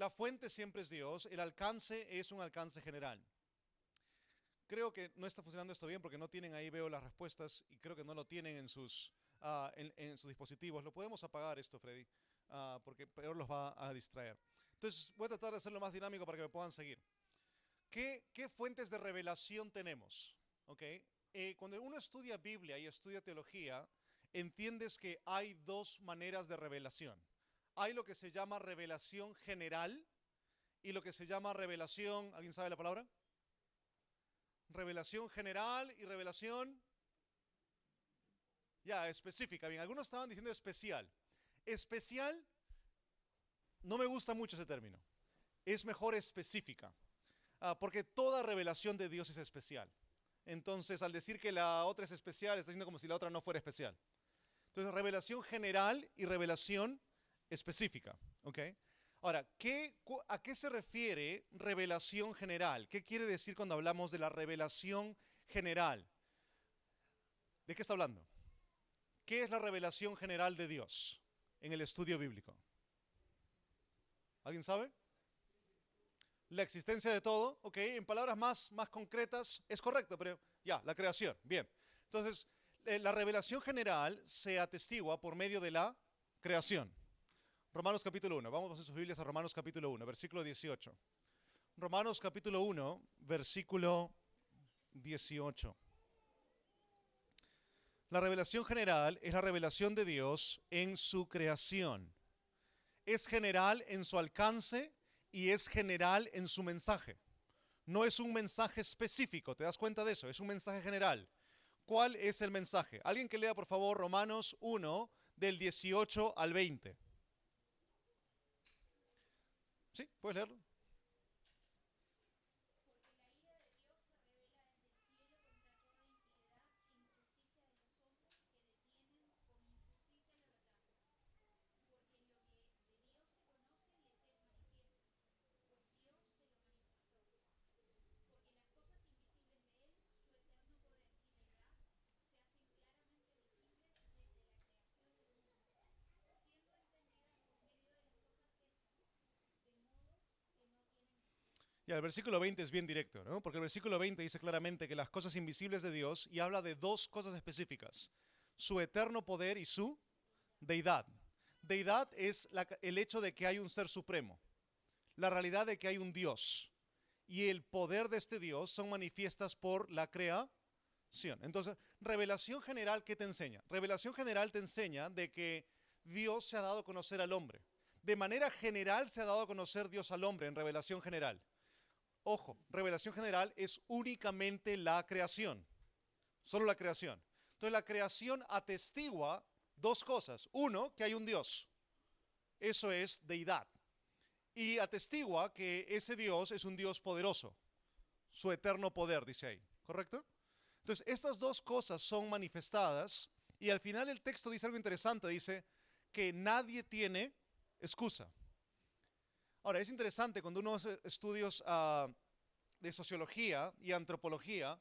La fuente siempre es Dios, el alcance es un alcance general. Creo que no está funcionando esto bien porque no tienen ahí, veo las respuestas y creo que no lo tienen en sus dispositivos. Lo podemos apagar esto, Freddy, porque peor los va a distraer. Entonces voy a tratar de hacerlo más dinámico para que me puedan seguir. ¿Qué fuentes de revelación tenemos? ¿Ok? Cuando uno estudia Biblia y estudia teología, entiendes que hay dos maneras de revelación. Hay lo que se llama revelación general y lo que se llama revelación, ¿alguien sabe la palabra? Revelación general y revelación ya específica. Bien, algunos estaban diciendo especial. Especial, no me gusta mucho ese término. Es mejor específica. Porque toda revelación de Dios es especial. Entonces, al decir que la otra es especial, está diciendo como si la otra no fuera especial. Entonces, revelación general y revelación específica. ¿Ok? Ahora, ¿a qué se refiere revelación general? ¿Qué quiere decir cuando hablamos de la revelación general? ¿De qué está hablando? ¿Qué es la revelación general de Dios en el estudio bíblico? ¿Alguien sabe? La existencia de todo, ok, en palabras más concretas es correcto, pero ya, la creación, bien. Entonces, la revelación general se atestigua por medio de la creación. Romanos capítulo 1, vamos en sus Biblias a Romanos capítulo 1, versículo 18. Romanos capítulo 1, versículo 18. La revelación general es la revelación de Dios en su creación. Es general en su alcance y es general en su mensaje. No es un mensaje específico, ¿te das cuenta de eso? Es un mensaje general. ¿Cuál es el mensaje? Alguien que lea por favor Romanos 1 del 18 al 20. ¿Sí? ¿Puedes leerlo? Porque la ira de Dios se revela desde el cielo contra toda impiedad e injusticia de los hombres que detienen con injusticia la verdad. Porque lo que de Dios se conoce les es manifiesto, pues Dios se lo manifestó. Porque las cosas invisibles de Él, su eterno poder y deidad, se hacen claramente visibles desde la creación del mundo, siendo entendidas por medio de las cosas hechas, de modo que no tienen excuse. Ya, el versículo 20 es bien directo, ¿no? Porque el versículo 20 dice claramente que las cosas invisibles de Dios y habla de dos cosas específicas. Su eterno poder y su deidad. Deidad es el hecho de que hay un ser supremo. La realidad de que hay un Dios. Y el poder de este Dios son manifiestas por la creación. Entonces, revelación general, ¿qué te enseña? Revelación general te enseña de que Dios se ha dado a conocer al hombre. De manera general se ha dado a conocer Dios al hombre en revelación general. Ojo, revelación general es únicamente la creación, solo la creación. Entonces la creación atestigua dos cosas. Uno, que hay un Dios, eso es deidad. Y atestigua que ese Dios es un Dios poderoso, su eterno poder, dice ahí, ¿correcto? Entonces estas dos cosas son manifestadas y al final el texto dice algo interesante, dice que nadie tiene excusa. Ahora, es interesante cuando uno hace estudios de sociología y antropología,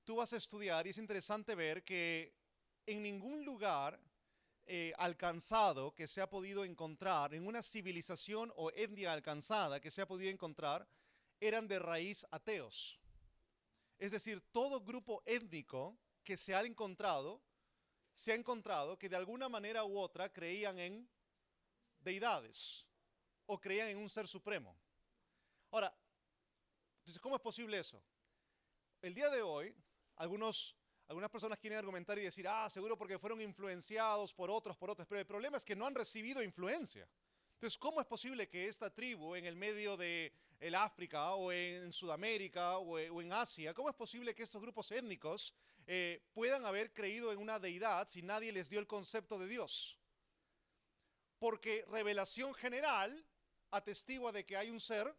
tú vas a estudiar y es interesante ver que en ningún lugar alcanzado que se ha podido encontrar, en una civilización o etnia alcanzada que se ha podido encontrar, eran de raíz ateos. Es decir, todo grupo étnico que se ha encontrado que de alguna manera u otra creían en deidades o creían en un ser supremo. Ahora, entonces, ¿cómo es posible eso? El día de hoy, algunas personas quieren argumentar y decir, seguro porque fueron influenciados por otros, pero el problema es que no han recibido influencia. Entonces, ¿cómo es posible que esta tribu en el medio de el África o en Sudamérica o en Asia, cómo es posible que estos grupos étnicos puedan haber creído en una deidad si nadie les dio el concepto de Dios? Porque revelación general atestigua de que hay un ser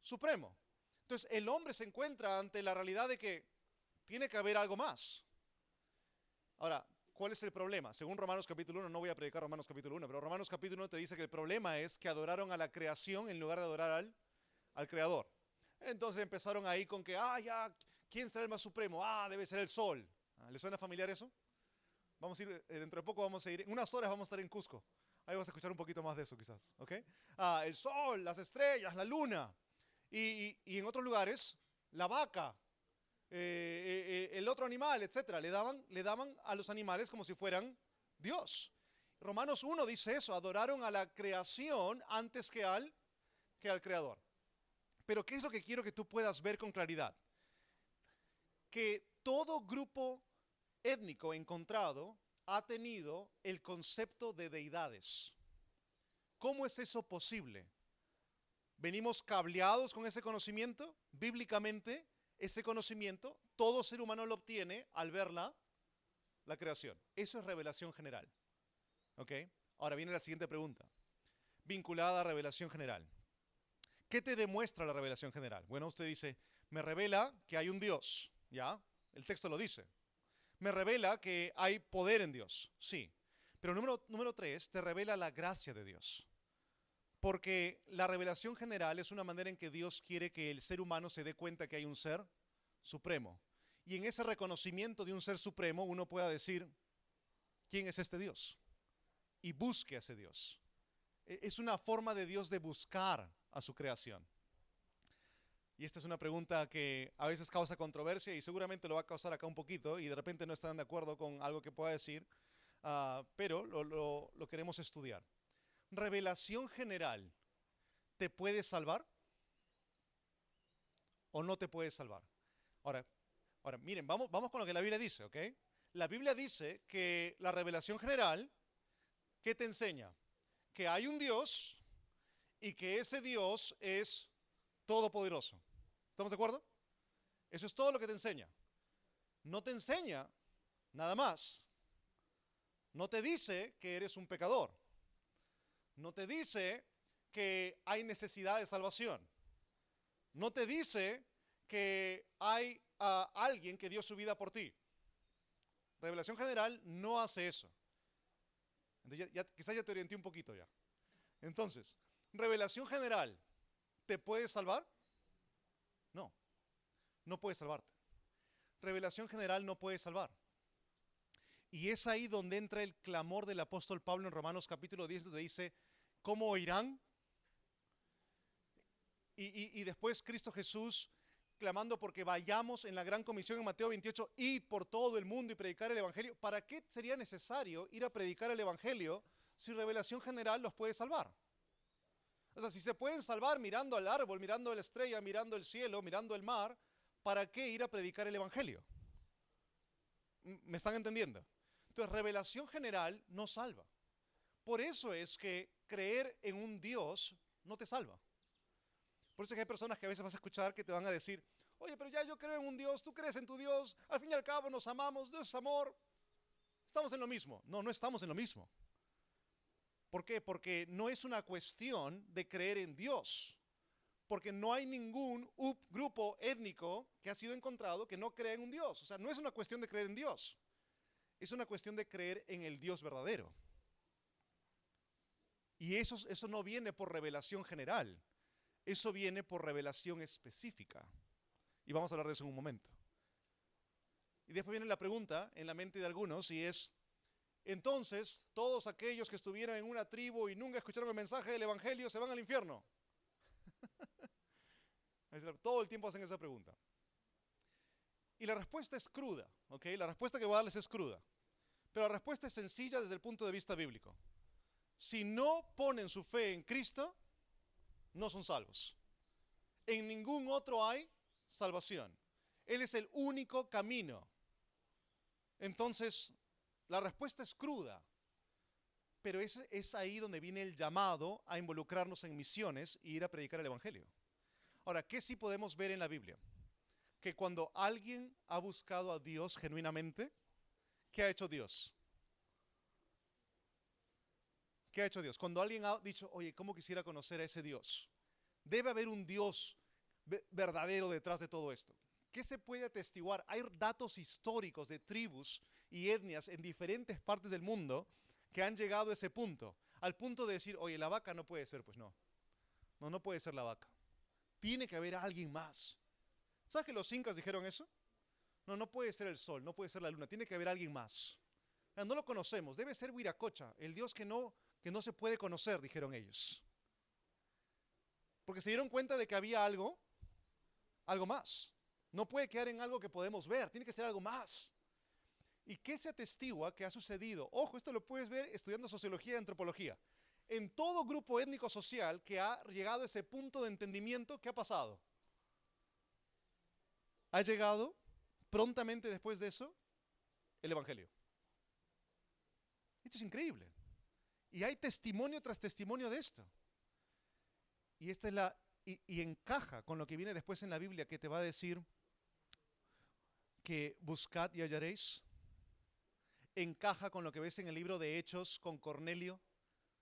supremo. Entonces el hombre se encuentra ante la realidad de que tiene que haber algo más. Ahora, ¿cuál es el problema? Según Romanos capítulo 1, no voy a predicar Romanos capítulo 1, pero Romanos capítulo 1 te dice que el problema es que adoraron a la creación en lugar de adorar al creador. Entonces empezaron ahí con que, ya, ¿quién será el más supremo? Debe ser el sol. ¿Le suena familiar eso? Vamos a ir, dentro de poco vamos a ir, en unas horas vamos a estar en Cusco. Ahí vas a escuchar un poquito más de eso quizás, ¿ok? El sol, las estrellas, la luna. Y en otros lugares, la vaca, el otro animal, etcétera. Le daban a los animales como si fueran Dios. Romanos 1 dice eso, adoraron a la creación antes que al Creador. Pero ¿qué es lo que quiero que tú puedas ver con claridad? Que todo grupo étnico encontrado ha tenido el concepto de deidades. ¿Cómo es eso posible? ¿Venimos cableados con ese conocimiento? Bíblicamente, ese conocimiento, todo ser humano lo obtiene al ver la creación. Eso es revelación general. ¿Ok? Ahora viene la siguiente pregunta, vinculada a revelación general. ¿Qué te demuestra la revelación general? Bueno, usted dice, me revela que hay un Dios, ¿ya? El texto lo dice. Me revela que hay poder en Dios, sí. Pero número 3, te revela la gracia de Dios. Porque la revelación general es una manera en que Dios quiere que el ser humano se dé cuenta que hay un ser supremo. Y en ese reconocimiento de un ser supremo uno pueda decir, ¿quién es este Dios? Y busque a ese Dios. Es una forma de Dios de buscar a su creación. Y esta es una pregunta que a veces causa controversia y seguramente lo va a causar acá un poquito y de repente no están de acuerdo con algo que pueda decir, pero lo queremos estudiar. ¿Revelación general te puede salvar o no te puede salvar? Ahora miren, vamos con lo que la Biblia dice, ¿ok? La Biblia dice que la revelación general, ¿qué te enseña? Que hay un Dios y que ese Dios es todopoderoso. ¿Estamos de acuerdo? Eso es todo lo que te enseña. No te enseña nada más. No te dice que eres un pecador. No te dice que hay necesidad de salvación. No te dice que hay alguien que dio su vida por ti. Revelación general no hace eso. Entonces quizás ya te orienté un poquito ya. Entonces, revelación general, ¿te puede salvar? No, no puede salvarte. Revelación general no puede salvar. Y es ahí donde entra el clamor del apóstol Pablo en Romanos capítulo 10, donde dice, ¿cómo oirán? Y después Cristo Jesús clamando porque vayamos en la gran comisión en Mateo 28, id por todo el mundo y predicar el evangelio. ¿Para qué sería necesario ir a predicar el evangelio si revelación general los puede salvar? O sea, si se pueden salvar mirando al árbol, mirando la estrella, mirando el cielo, mirando el mar, ¿para qué ir a predicar el evangelio? ¿Me están entendiendo? Entonces, revelación general no salva. Por eso es que creer en un Dios no te salva. Por eso es que hay personas que a veces vas a escuchar que te van a decir, oye, pero ya yo creo en un Dios, tú crees en tu Dios, al fin y al cabo nos amamos, Dios es amor, estamos en lo mismo. No, no estamos en lo mismo. ¿Por qué? Porque no es una cuestión de creer en Dios. Porque no hay ningún grupo étnico que ha sido encontrado que no cree en un Dios. O sea, no es una cuestión de creer en Dios. Es una cuestión de creer en el Dios verdadero. Y eso no viene por revelación general. Eso viene por revelación específica. Y vamos a hablar de eso en un momento. Y después viene la pregunta en la mente de algunos y es, entonces, todos aquellos que estuvieran en una tribu y nunca escucharon el mensaje del evangelio se van al infierno. Todo el tiempo hacen esa pregunta. Y la respuesta es cruda, ¿ok? La respuesta que voy a darles es cruda. Pero la respuesta es sencilla desde el punto de vista bíblico. Si no ponen su fe en Cristo, no son salvos. En ningún otro hay salvación. Él es el único camino. Entonces, la respuesta es cruda. Pero es ahí donde viene el llamado a involucrarnos en misiones e ir a predicar el evangelio. Ahora, ¿qué sí podemos ver en la Biblia? Que cuando alguien ha buscado a Dios genuinamente, ¿qué ha hecho Dios? ¿Qué ha hecho Dios? Cuando alguien ha dicho, oye, ¿cómo quisiera conocer a ese Dios? Debe haber un Dios verdadero detrás de todo esto. ¿Qué se puede atestiguar? Hay datos históricos de tribus y etnias en diferentes partes del mundo que han llegado a ese punto. Al punto de decir, oye, la vaca no puede ser, pues no. No puede ser la vaca. Tiene que haber alguien más. ¿Sabes que los incas dijeron eso? No puede ser el sol, no puede ser la luna, tiene que haber alguien más. No lo conocemos, debe ser Huiracocha, el dios que no que no se puede conocer, dijeron ellos. Porque se dieron cuenta de que había algo más. No puede quedar en algo que podemos ver, tiene que ser algo más. ¿Y qué se atestigua que ha sucedido? Ojo, esto lo puedes ver estudiando sociología y antropología. En todo grupo étnico social que ha llegado a ese punto de entendimiento, ¿qué ha pasado? Ha llegado prontamente después de eso el Evangelio. Esto es increíble. Y hay testimonio tras testimonio de esto. Y esta es y encaja con lo que viene después en la Biblia, que te va a decir que buscad y hallaréis. Encaja con lo que ves en el libro de Hechos con Cornelio.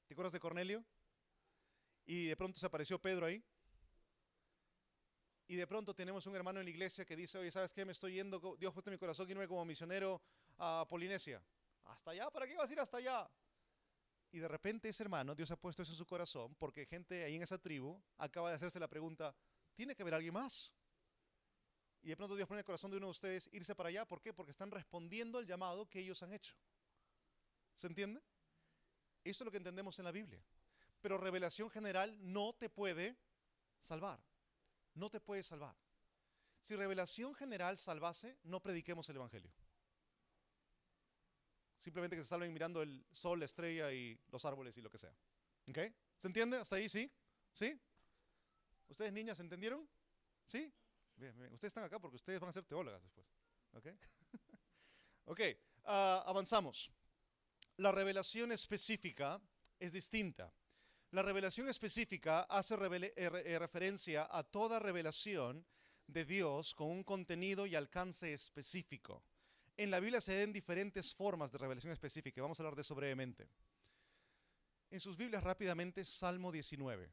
¿Te acuerdas de Cornelio? Y de pronto se apareció Pedro ahí. Y de pronto tenemos un hermano en la iglesia que dice, oye, ¿sabes qué? Me estoy yendo, Dios ha puesto en mi corazón irme como misionero a Polinesia. ¿Hasta allá? ¿Para qué vas a ir hasta allá? Y de repente ese hermano, Dios ha puesto eso en su corazón, porque gente ahí en esa tribu acaba de hacerse la pregunta, ¿tiene que haber alguien más? Y de pronto Dios pone en el corazón de uno de ustedes irse para allá. ¿Por qué? Porque están respondiendo al llamado que ellos han hecho. ¿Se entiende? Eso es lo que entendemos en la Biblia. Pero revelación general no te puede salvar. No te puede salvar. Si revelación general salvase, no prediquemos el Evangelio. Simplemente que se salven mirando el sol, la estrella y los árboles y lo que sea. ¿Ok? ¿Se entiende? ¿Hasta ahí sí? ¿Sí? ¿Ustedes niñas entendieron? ¿Sí? Bien, bien. Ustedes están acá porque ustedes van a ser teólogas después. ¿Ok? Ok, avanzamos. La revelación específica es distinta. La revelación específica hace referencia a toda revelación de Dios con un contenido y alcance específico. En la Biblia se den diferentes formas de revelación específica. Vamos a hablar de eso brevemente. En sus Biblias rápidamente, Salmo 19.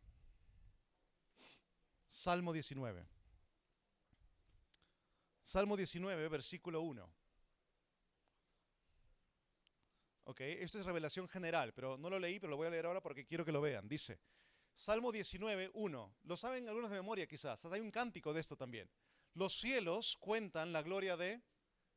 Salmo 19. Salmo 19, versículo 1. Ok, esto es revelación general, pero no lo leí, pero lo voy a leer ahora porque quiero que lo vean. Dice, Salmo 19, 1. Lo saben algunos de memoria quizás, hay un cántico de esto también. Los cielos cuentan la gloria de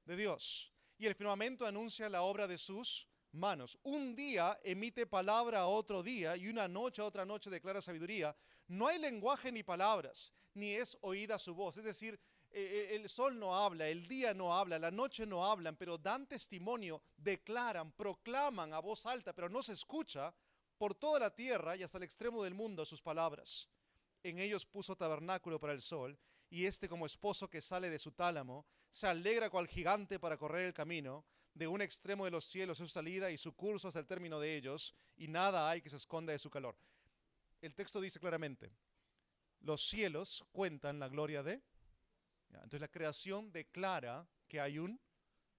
Dios, y el firmamento anuncia la obra de sus manos. Un día emite palabra a otro día, y una noche a otra noche declara sabiduría. No hay lenguaje ni palabras, ni es oída su voz. Es decir, el sol no habla, el día no habla, la noche no hablan, pero dan testimonio, declaran, proclaman a voz alta, pero no se escucha por toda la tierra y hasta el extremo del mundo sus palabras. En ellos puso tabernáculo para el sol, y este como esposo que sale de su tálamo, se alegra cual gigante para correr el camino. De un extremo de los cielos es su salida y su curso hasta el término de ellos, y nada hay que se esconda de su calor. El texto dice claramente, los cielos cuentan la gloria de... Entonces la creación declara que hay un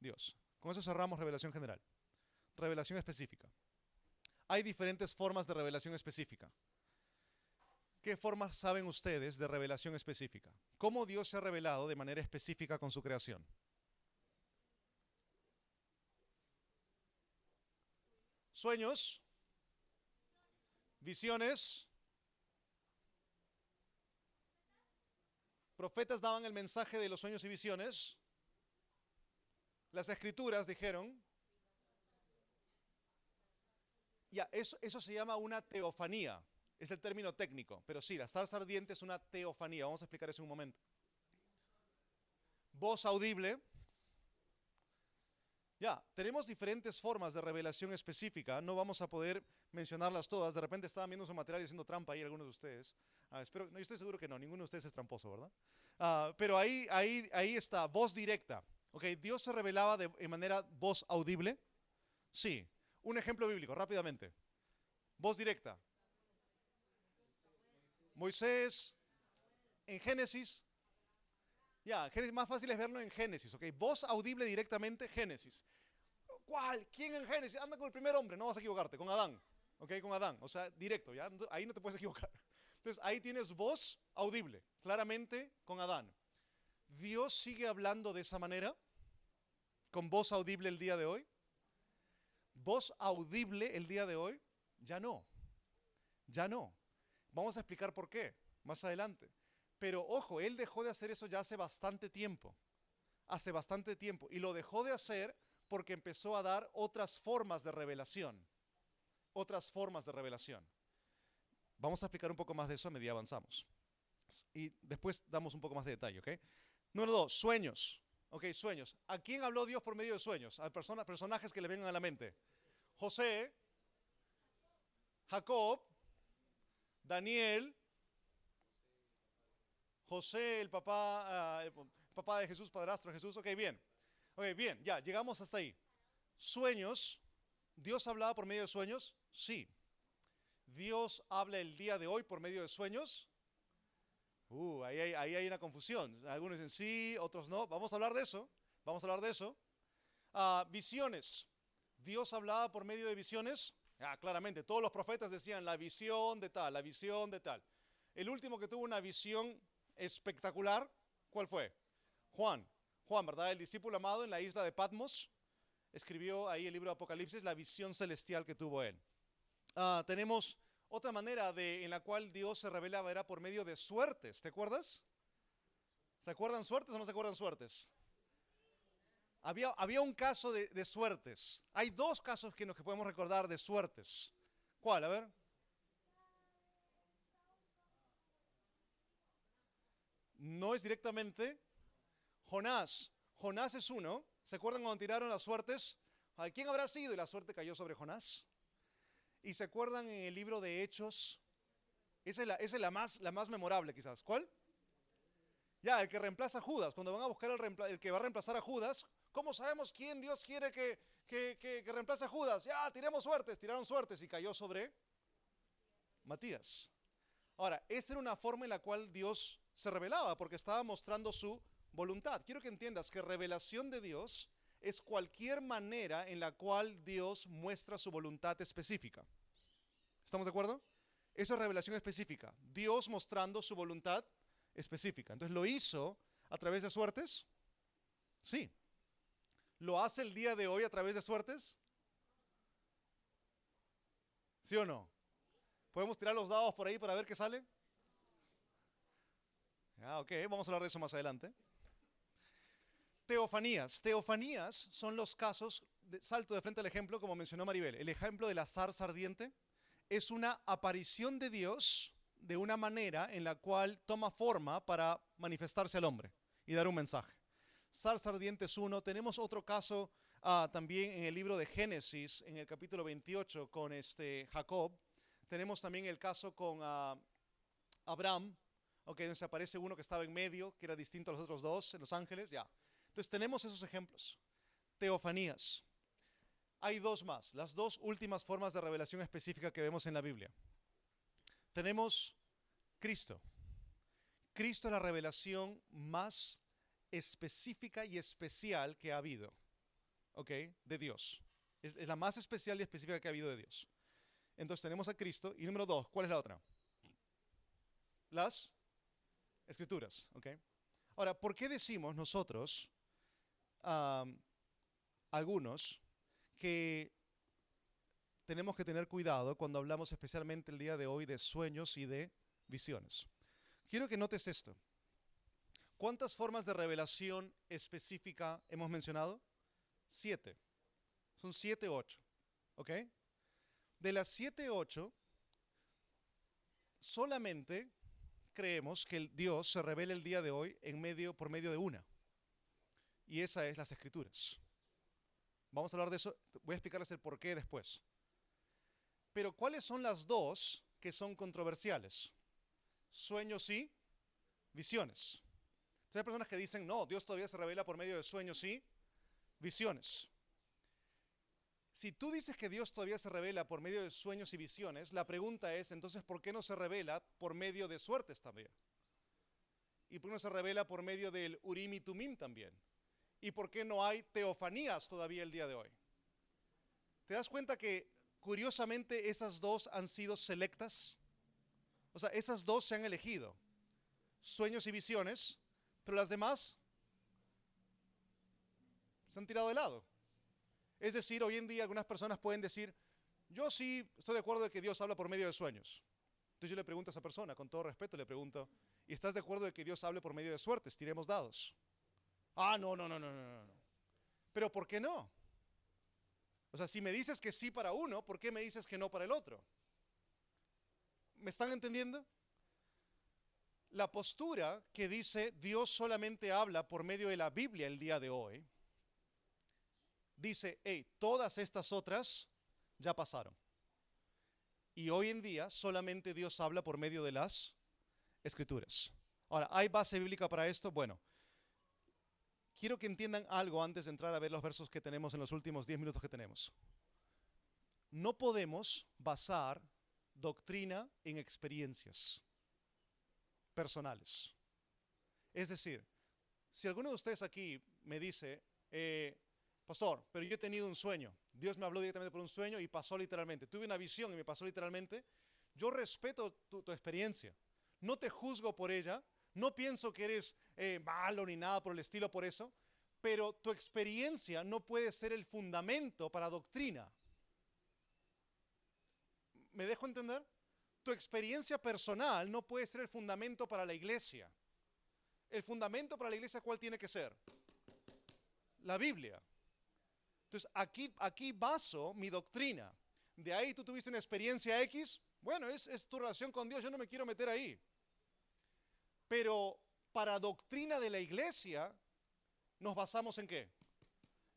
Dios. Con eso cerramos revelación general. Revelación específica. Hay diferentes formas de revelación específica. ¿Qué formas saben ustedes de revelación específica? ¿Cómo Dios se ha revelado de manera específica con su creación? Sueños, visiones. Profetas daban el mensaje de los sueños y visiones. Las escrituras dijeron. Ya, eso se llama una teofanía. Es el término técnico. Pero sí, la zarza ardiente es una teofanía. Vamos a explicar eso en un momento. Voz audible. Ya, tenemos diferentes formas de revelación específica. No vamos a poder mencionarlas todas. De repente estaban viendo su material y haciendo trampa ahí algunos de ustedes. Espero, no, yo estoy seguro que no. Ninguno de ustedes es tramposo, ¿verdad? Pero ahí está, voz directa. Okay, Dios se revelaba de manera voz audible. Sí. Un ejemplo bíblico, rápidamente. Voz directa. Moisés, en Génesis. Ya, más fácil es verlo en Génesis, ¿ok? Voz audible directamente, Génesis. ¿Cuál? ¿Quién en Génesis? Anda con el primer hombre, no vas a equivocarte, con Adán. ¿Ok? Con Adán, o sea, directo, ¿ya? Ahí no te puedes equivocar. Entonces, ahí tienes voz audible, claramente con Adán. ¿Dios sigue hablando de esa manera? ¿Con voz audible el día de hoy? ¿Voz audible el día de hoy? Ya no. Ya no. Vamos a explicar por qué más adelante. Pero ojo, él dejó de hacer eso ya hace bastante tiempo. Hace bastante tiempo. Y lo dejó de hacer porque empezó a dar otras formas de revelación. otras formas de revelación. Vamos a explicar un poco más de eso a medida avanzamos. Y después damos un poco más de detalle, ¿ok? Número 2, sueños. Ok, sueños. ¿A quién habló Dios por medio de sueños? A personajes que le vengan a la mente. José, Jacob, Daniel, José, el papá de Jesús, padrastro de Jesús. Ok, bien. Ok, bien, ya, llegamos hasta ahí. Sueños. ¿Dios hablaba por medio de sueños? Sí. ¿Dios habla el día de hoy por medio de sueños? Ahí hay una confusión. Algunos dicen sí, otros no. Vamos a hablar de eso. Vamos a hablar de eso. Visiones. ¿Dios hablaba por medio de visiones? Claramente, todos los profetas decían la visión de tal, la visión de tal. El último que tuvo una visión espectacular, ¿cuál fue? Juan. Juan, ¿verdad? El discípulo amado en la isla de Patmos. Escribió ahí el libro de Apocalipsis, la visión celestial que tuvo él. Tenemos otra manera en la cual Dios se revelaba, era por medio de suertes. ¿Te acuerdas? ¿Se acuerdan suertes o no se acuerdan suertes? Había un caso de suertes. Hay dos casos que podemos recordar de suertes. ¿Cuál? A ver. No es directamente Jonás. Jonás es uno. ¿Se acuerdan cuando tiraron las suertes? ¿A quién habrá sido? Y la suerte cayó sobre Jonás. ¿Y se acuerdan en el libro de Hechos? Esa es la más memorable quizás. ¿Cuál? Ya, el que reemplaza a Judas. Cuando van a buscar el que va a reemplazar a Judas, ¿cómo sabemos quién Dios quiere que reemplace a Judas? Ya, tiremos suertes, tiraron suertes y cayó sobre Matías. Ahora, esta era una forma en la cual Dios se revelaba porque estaba mostrando su voluntad. Quiero que entiendas que revelación de Dios es cualquier manera en la cual Dios muestra su voluntad específica. ¿Estamos de acuerdo? Eso es revelación específica. Dios mostrando su voluntad específica. Entonces, ¿lo hizo a través de suertes? Sí. ¿Lo hace el día de hoy a través de suertes? ¿Sí o no? ¿Podemos tirar los dados por ahí para ver qué sale? Ok, vamos a hablar de eso más adelante. Teofanías. Teofanías son los casos, salto de frente al ejemplo, como mencionó Maribel. El ejemplo de la zarza ardiente es una aparición de Dios de una manera en la cual toma forma para manifestarse al hombre y dar un mensaje. Zarza ardiente es uno. Tenemos otro caso también en el libro de Génesis, en el capítulo 28, con Jacob. Tenemos también el caso con Abraham, donde se aparece uno que estaba en medio, que era distinto a los otros dos, en los ángeles, ya. Entonces tenemos esos ejemplos. Teofanías. Hay dos más, las dos últimas formas de revelación específica que vemos en la Biblia. Tenemos Cristo. Cristo es la revelación más específica y especial que ha habido, de Dios. Es la más especial y específica que ha habido de Dios. Entonces tenemos a Cristo. Y número 2, ¿cuál es la otra? Las Escrituras, Ahora, ¿por qué decimos nosotros, algunos, que tenemos que tener cuidado cuando hablamos especialmente el día de hoy de sueños y de visiones? Quiero que notes esto. ¿Cuántas formas de revelación específica hemos mencionado? 7. Son 7 u 8. De las 7 u 8, solamente creemos que el Dios se revela el día de hoy por medio de una. Y esa es las Escrituras. Vamos a hablar de eso. Voy a explicarles el porqué después. Pero ¿cuáles son las dos que son controversiales? Sueños y visiones. Entonces hay personas que dicen, no, Dios todavía se revela por medio de sueños y visiones. Si tú dices que Dios todavía se revela por medio de sueños y visiones, la pregunta es, entonces, ¿por qué no se revela por medio de suertes también? ¿Y por qué no se revela por medio del Urim y Tumim también? ¿Y por qué no hay teofanías todavía el día de hoy? ¿Te das cuenta que, curiosamente, esas dos han sido selectas? O sea, esas dos se han elegido. Sueños y visiones, pero las demás se han tirado de lado. Es decir, hoy en día algunas personas pueden decir, yo sí estoy de acuerdo de que Dios habla por medio de sueños. Entonces yo le pregunto a esa persona, con todo respeto le pregunto, ¿y estás de acuerdo de que Dios hable por medio de suertes? Tiremos dados. No. ¿Pero por qué no? O sea, si me dices que sí para uno, ¿por qué me dices que no para el otro? ¿Me están entendiendo? La postura que dice Dios solamente habla por medio de la Biblia el día de hoy, dice, hey, todas estas otras ya pasaron. Y hoy en día solamente Dios habla por medio de las Escrituras. Ahora, ¿hay base bíblica para esto? Bueno, quiero que entiendan algo antes de entrar a ver los versos que tenemos en los últimos 10 minutos que tenemos. No podemos basar doctrina en experiencias personales. Es decir, si alguno de ustedes aquí me dice, pastor, pero yo he tenido un sueño, Dios me habló directamente por un sueño y pasó literalmente, tuve una visión y me pasó literalmente, yo respeto tu experiencia, no te juzgo por ella, no pienso que eres malo ni nada por el estilo por eso, pero tu experiencia no puede ser el fundamento para doctrina. ¿Me dejo entender? Tu experiencia personal no puede ser el fundamento para la iglesia. El fundamento para la iglesia, ¿cuál tiene que ser? La Biblia. Entonces, aquí baso mi doctrina. De ahí tú tuviste una experiencia X. Bueno, es tu relación con Dios, yo no me quiero meter ahí. Pero para doctrina de la iglesia, ¿nos basamos en qué?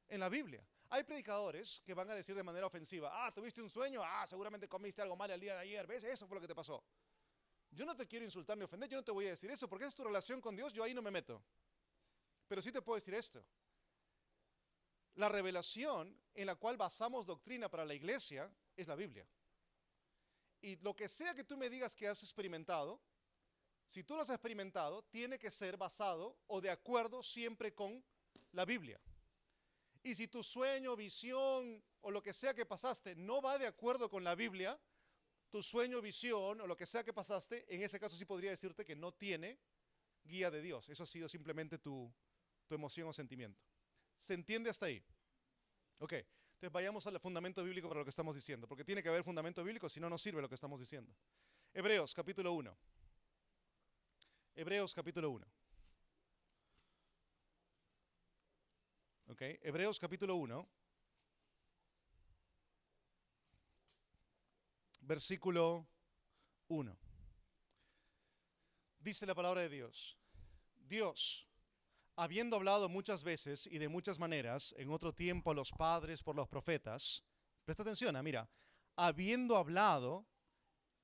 En la Biblia. Hay predicadores que van a decir de manera ofensiva, ¿tuviste un sueño? Seguramente comiste algo mal el día de ayer, ¿ves? Eso fue lo que te pasó. Yo no te quiero insultar ni ofender, yo no te voy a decir eso, porque es tu relación con Dios, yo ahí no me meto. Pero sí te puedo decir esto. La revelación en la cual basamos doctrina para la iglesia es la Biblia. Y lo que sea que tú me digas que has experimentado, si tú lo has experimentado, tiene que ser basado o de acuerdo siempre con la Biblia. Y si tu sueño, visión o lo que sea que pasaste no va de acuerdo con la Biblia, tu sueño, visión o lo que sea que pasaste, en ese caso sí podría decirte que no tiene guía de Dios. Eso ha sido simplemente tu emoción o sentimiento. ¿Se entiende hasta ahí? Ok, entonces vayamos al fundamento bíblico para lo que estamos diciendo, porque tiene que haber fundamento bíblico, si no, no sirve lo que estamos diciendo. Hebreos capítulo 1. Hebreos capítulo 1. Ok, Hebreos capítulo 1. Versículo 1. Dice la palabra de Dios. Dios, habiendo hablado muchas veces y de muchas maneras, en otro tiempo a los padres por los profetas, presta atención, mira, habiendo hablado,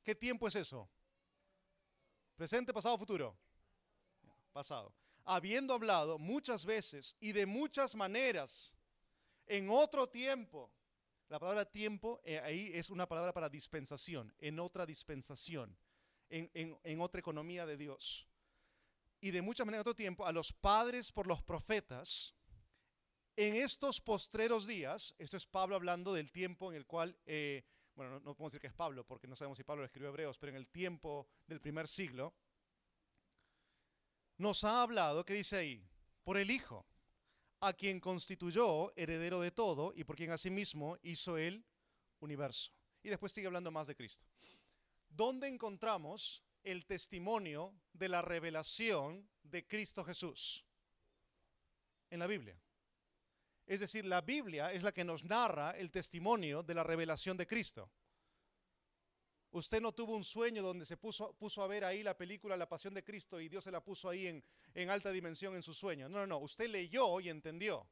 ¿qué tiempo es eso? ¿Presente, pasado, futuro? Pasado. Habiendo hablado muchas veces y de muchas maneras, en otro tiempo. La palabra tiempo ahí es una palabra para dispensación, en otra dispensación, en otra economía de Dios. Y de muchas maneras en otro tiempo, a los padres por los profetas, en estos postreros días, esto es Pablo hablando del tiempo en el cual, bueno, no podemos decir que es Pablo, porque no sabemos si Pablo lo escribió Hebreos, pero en el tiempo del primer siglo, nos ha hablado, ¿qué dice ahí? Por el Hijo, a quien constituyó heredero de todo y por quien asimismo hizo el universo. Y después sigue hablando más de Cristo. ¿Dónde encontramos el testimonio de la revelación de Cristo Jesús? En la Biblia. Es decir, la Biblia es la que nos narra el testimonio de la revelación de Cristo. Usted no tuvo un sueño donde se puso a ver ahí la película La Pasión de Cristo y Dios se la puso ahí en alta dimensión en su sueño. No. Usted leyó y entendió.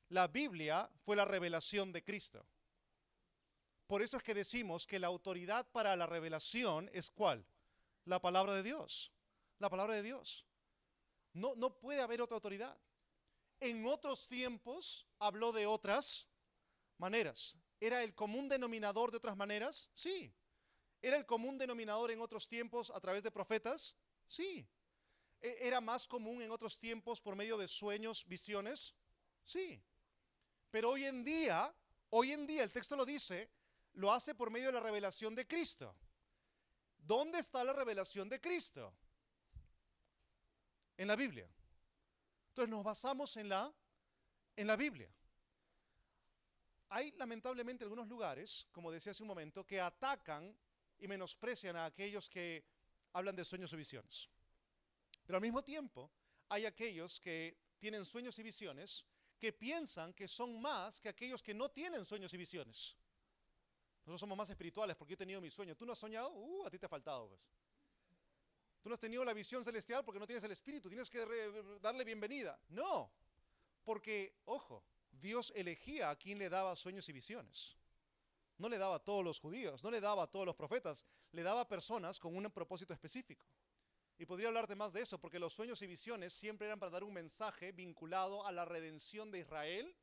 La Biblia fue la revelación de Cristo. Por eso es que decimos que la autoridad para la revelación es ¿cuál? La palabra de Dios. La palabra de Dios. No puede haber otra autoridad. En otros tiempos habló de otras maneras. ¿Era el común denominador de otras maneras? Sí. ¿Era el común denominador en otros tiempos a través de profetas? Sí. ¿Era más común en otros tiempos por medio de sueños, visiones? Sí. Pero hoy en día, el texto lo dice, lo hace por medio de la revelación de Cristo. ¿Dónde está la revelación de Cristo? En la Biblia. Entonces nos basamos en la Biblia. Hay lamentablemente algunos lugares, como decía hace un momento, que atacan y menosprecian a aquellos que hablan de sueños o visiones. Pero al mismo tiempo hay aquellos que tienen sueños y visiones que piensan que son más que aquellos que no tienen sueños y visiones. Nosotros somos más espirituales porque yo he tenido mi sueño. ¿Tú no has soñado? A ti te ha faltado, pues. Tú no has tenido la visión celestial porque no tienes el espíritu. Tienes que darle bienvenida. No, porque, ojo, Dios elegía a quien le daba sueños y visiones. No le daba a todos los judíos, no le daba a todos los profetas, le daba a personas con un propósito específico. Y podría hablarte más de eso, porque los sueños y visiones siempre eran para dar un mensaje vinculado a la redención de Israel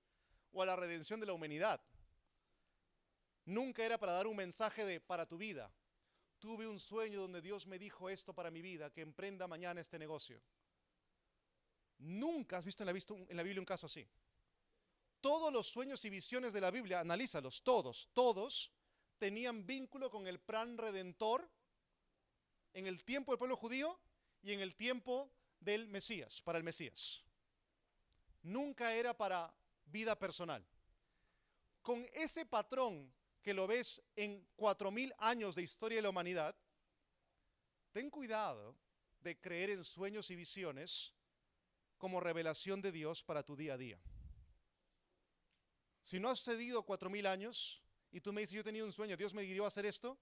o a la redención de la humanidad. Nunca era para dar un mensaje de para tu vida. Tuve un sueño donde Dios me dijo esto para mi vida, que emprenda mañana este negocio. Nunca has visto en la Biblia un caso así. Todos los sueños y visiones de la Biblia, analízalos, todos tenían vínculo con el plan redentor en el tiempo del pueblo judío y en el tiempo del Mesías, para el Mesías. Nunca era para vida personal. Con ese patrón que lo ves en 4000 años de historia de la humanidad, ten cuidado de creer en sueños y visiones como revelación de Dios para tu día a día. Si no has sucedido 4000 años y tú me dices, yo he tenido un sueño, Dios me guió a hacer esto,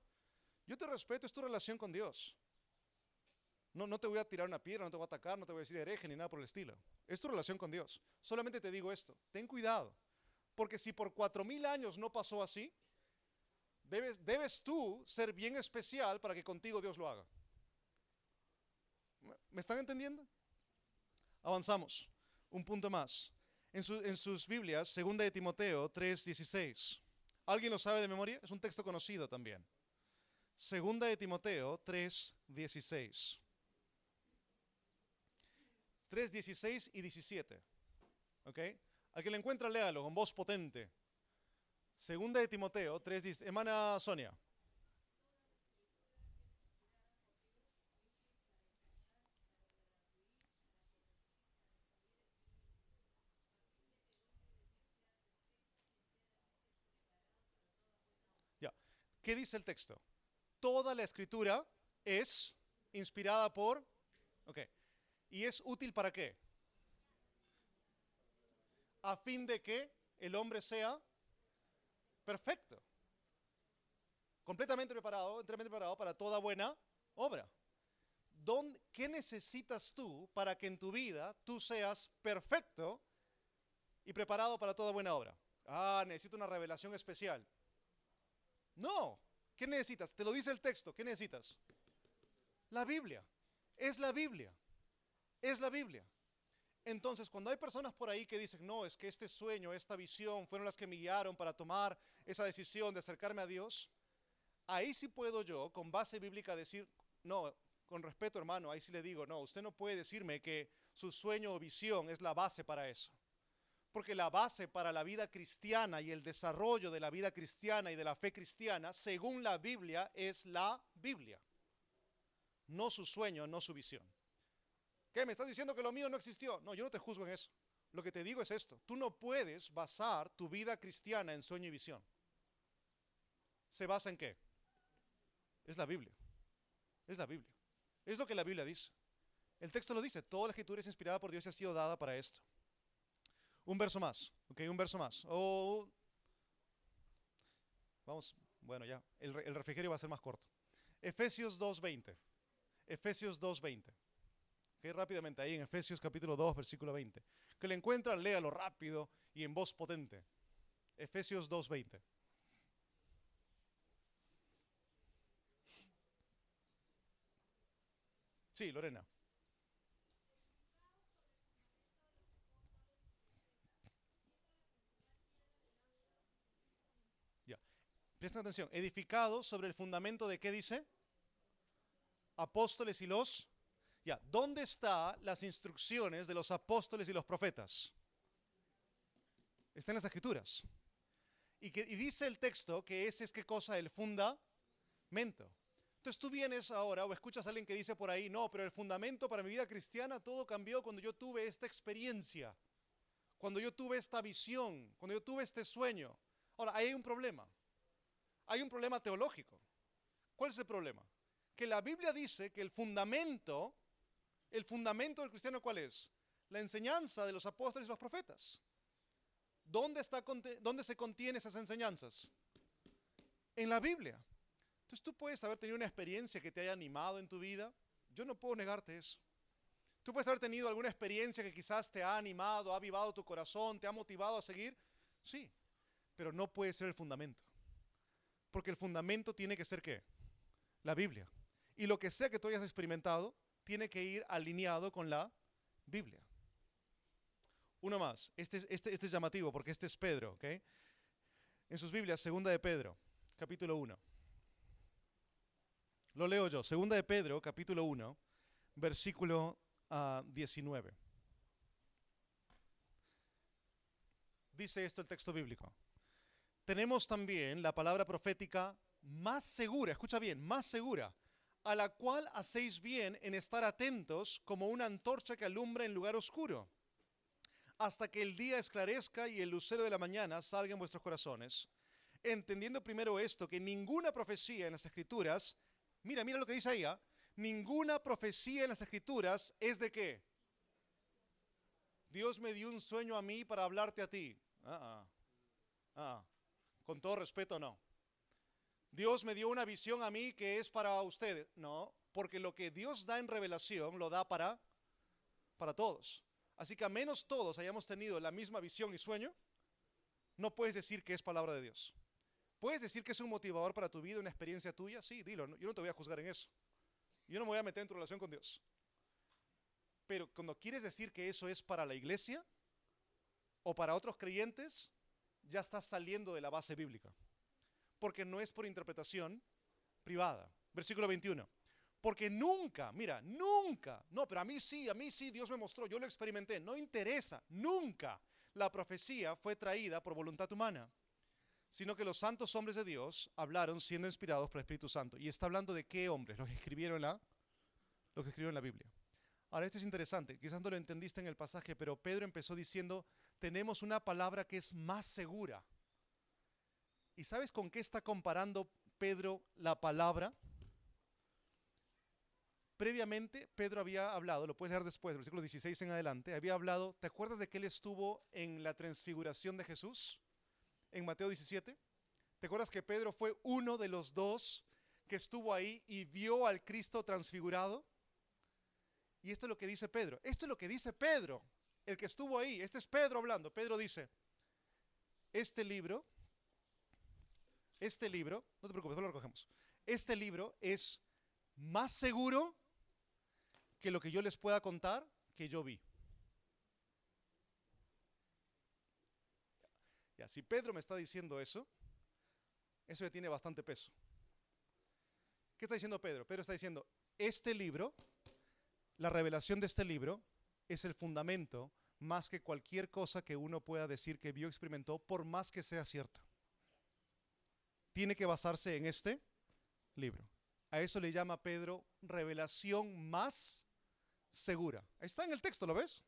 yo te respeto, es tu relación con Dios. No te voy a tirar una piedra, no te voy a atacar, no te voy a decir hereje ni nada por el estilo. Es tu relación con Dios. Solamente te digo esto, ten cuidado, porque si por 4000 años no pasó así, debes tú ser bien especial para que contigo Dios lo haga. ¿Me están entendiendo? Avanzamos. Un punto más. En sus Biblias, 2 de Timoteo 3:16. ¿Alguien lo sabe de memoria? Es un texto conocido también. 2 de Timoteo 3:16. 3:16 y 17. ¿Ok? Al que lo encuentra, léalo con voz potente. 2 de Timoteo 3:16. Hermana Sonia. Ya. ¿Qué dice el texto? Toda la escritura es inspirada por... Ok. ¿Y es útil para qué? A fin de que el hombre sea perfecto, completamente preparado, enteramente preparado para toda buena obra. ¿Qué necesitas tú para que en tu vida tú seas perfecto y preparado para toda buena obra? Necesito una revelación especial. No. ¿Qué necesitas? Te lo dice el texto. ¿Qué necesitas? La Biblia. Es la Biblia. Es la Biblia. Entonces, cuando hay personas por ahí que dicen, no, es que este sueño, esta visión fueron las que me guiaron para tomar esa decisión de acercarme a Dios, ahí sí puedo yo, con base bíblica, decir, no, con respeto, hermano, ahí sí le digo, no, usted no puede decirme que su sueño o visión es la base para eso. Porque la base para la vida cristiana y el desarrollo de la vida cristiana y de la fe cristiana, según la Biblia, es la Biblia. No su sueño, no su visión. ¿Qué? ¿Me estás diciendo que lo mío no existió? No, yo no te juzgo en eso. Lo que te digo es esto. Tú no puedes basar tu vida cristiana en sueño y visión. ¿Se basa en qué? Es la Biblia. Es la Biblia. Es lo que la Biblia dice. El texto lo dice. Toda la escritura es inspirada por Dios y ha sido dada para esto. Un verso más. Ok, un verso más. Vamos, bueno, ya. El refrigerio va a ser más corto. Efesios 2:20. Efesios 2:20. Okay, rápidamente, ahí en Efesios capítulo 2, versículo 20. Que le encuentran, léalo rápido y en voz potente. Efesios 2:20. Sí, Lorena. Ya. Presten atención. Edificado sobre el fundamento de ¿qué dice? Apóstoles y los... Ya. ¿Dónde están las instrucciones de los apóstoles y los profetas? Está en las Escrituras. Y dice el texto que ese es ¿qué cosa? El fundamento. Entonces tú vienes ahora o escuchas a alguien que dice por ahí, no, pero el fundamento para mi vida cristiana todo cambió cuando yo tuve esta experiencia, cuando yo tuve esta visión, cuando yo tuve este sueño. Ahora, ahí hay un problema. Hay un problema teológico. ¿Cuál es el problema? Que la Biblia dice que el fundamento del cristiano, ¿cuál es? La enseñanza de los apóstoles y los profetas. ¿Dónde se contienen esas enseñanzas? En la Biblia. Entonces tú puedes haber tenido una experiencia que te haya animado en tu vida. Yo no puedo negarte eso. Tú puedes haber tenido alguna experiencia que quizás te ha animado, ha avivado tu corazón, te ha motivado a seguir. Sí, pero no puede ser el fundamento. Porque el fundamento tiene que ser ¿qué? La Biblia. Y lo que sea que tú hayas experimentado, tiene que ir alineado con la Biblia. Uno más. Este es llamativo porque este es Pedro, ¿ok? En sus Biblias, segunda de Pedro, capítulo 1. Lo leo yo. Segunda de Pedro, capítulo 1, versículo 19. Dice esto el texto bíblico. Tenemos también la palabra profética más segura, escucha bien, más segura, a la cual hacéis bien en estar atentos como una antorcha que alumbra en lugar oscuro, hasta que el día esclarezca y el lucero de la mañana salga en vuestros corazones, entendiendo primero esto, que ninguna profecía en las Escrituras, mira lo que dice ahí, ninguna profecía en las Escrituras es de qué. Dios me dio un sueño a mí para hablarte a ti. Con todo respeto, no. Dios me dio una visión a mí que es para ustedes. No, porque lo que Dios da en revelación lo da para todos. Así que a menos todos hayamos tenido la misma visión y sueño, no puedes decir que es palabra de Dios. ¿Puedes decir que es un motivador para tu vida, una experiencia tuya? Sí, dilo, yo no te voy a juzgar en eso. Yo no me voy a meter en tu relación con Dios. Pero cuando quieres decir que eso es para la iglesia o para otros creyentes, ya estás saliendo de la base bíblica. Porque no es por interpretación privada. Versículo 21. Porque nunca, mira, nunca, no, pero a mí sí, Dios me mostró, yo lo experimenté, no interesa, nunca la profecía fue traída por voluntad humana, sino que los santos hombres de Dios hablaron siendo inspirados por el Espíritu Santo. Y está hablando de qué hombres, los que escribieron la Biblia. Ahora, esto es interesante, quizás no lo entendiste en el pasaje, pero Pedro empezó diciendo, tenemos una palabra que es más segura. ¿Y sabes con qué está comparando Pedro la palabra? Previamente, Pedro había hablado, lo puedes leer después, versículo 16 en adelante, había hablado, ¿te acuerdas de que él estuvo en la transfiguración de Jesús? En Mateo 17. ¿Te acuerdas que Pedro fue uno de los dos que estuvo ahí y vio al Cristo transfigurado? Y esto es lo que dice Pedro. Esto es lo que dice Pedro, el que estuvo ahí. Este es Pedro hablando. Pedro dice, este libro, no te preocupes, no lo recogemos. Este libro es más seguro que lo que yo les pueda contar que yo vi. Ya, si Pedro me está diciendo eso ya tiene bastante peso. ¿Qué está diciendo Pedro? Pedro está diciendo, este libro, la revelación de este libro, es el fundamento más que cualquier cosa que uno pueda decir que vio, experimentó, por más que sea cierta. Tiene que basarse en este libro. A eso le llama Pedro revelación más segura. Está en el texto, ¿lo ves?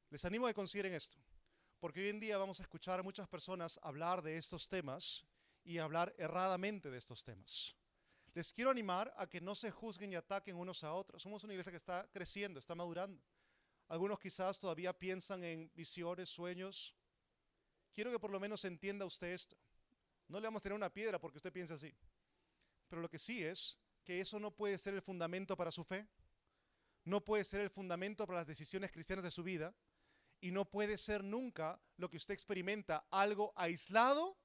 Les animo a que consideren esto, porque hoy en día vamos a escuchar a muchas personas hablar de estos temas y hablar erradamente de estos temas. Les quiero animar a que no se juzguen y ataquen unos a otros. Somos una iglesia que está creciendo, está madurando. Algunos quizás todavía piensan en visiones, sueños. Quiero que por lo menos entienda usted esto. No le vamos a tener una piedra porque usted piensa así. Pero lo que sí es que eso no puede ser el fundamento para su fe. No puede ser el fundamento para las decisiones cristianas de su vida. Y no puede ser nunca lo que usted experimenta, algo aislado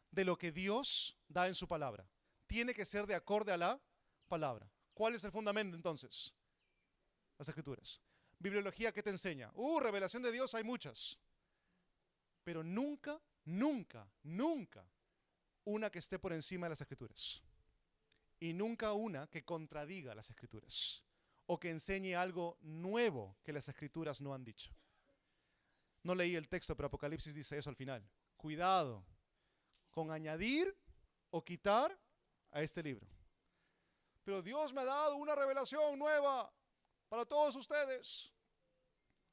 de lo que Dios da en su palabra. Tiene que ser de acorde a la palabra. ¿Cuál es el fundamento entonces? Las Escrituras. Bibliología, ¿qué te enseña? Revelación de Dios hay muchas. Pero nunca, nunca, nunca una que esté por encima de las Escrituras. Y nunca una que contradiga las Escrituras. O que enseñe algo nuevo que las Escrituras no han dicho. No leí el texto, pero Apocalipsis dice eso al final. Cuidado con añadir o quitar a este libro. Pero Dios me ha dado una revelación nueva para todos ustedes.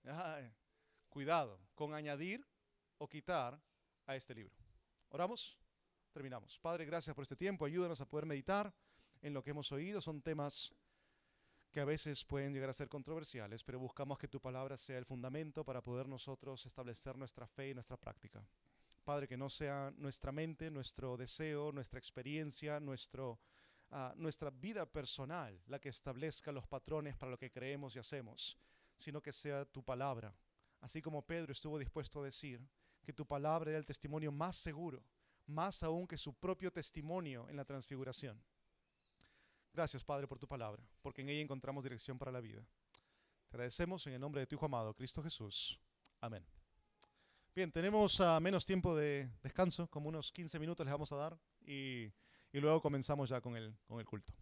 Ay, cuidado con añadir o quitar a este libro. ¿Oramos? Terminamos. Padre, gracias por este tiempo. Ayúdanos a poder meditar en lo que hemos oído. Son temas que a veces pueden llegar a ser controversiales, pero buscamos que tu palabra sea el fundamento para poder nosotros establecer nuestra fe y nuestra práctica. Padre, que no sea nuestra mente, nuestro deseo, nuestra experiencia, nuestra vida personal la que establezca los patrones para lo que creemos y hacemos, sino que sea tu palabra. Así como Pedro estuvo dispuesto a decir que tu palabra era el testimonio más seguro, más aún que su propio testimonio en la transfiguración. Gracias, Padre, por tu palabra, porque en ella encontramos dirección para la vida. Te agradecemos en el nombre de tu Hijo amado, Cristo Jesús. Amén. Bien, tenemos menos tiempo de descanso, como unos 15 minutos les vamos a dar, y luego comenzamos ya con el culto.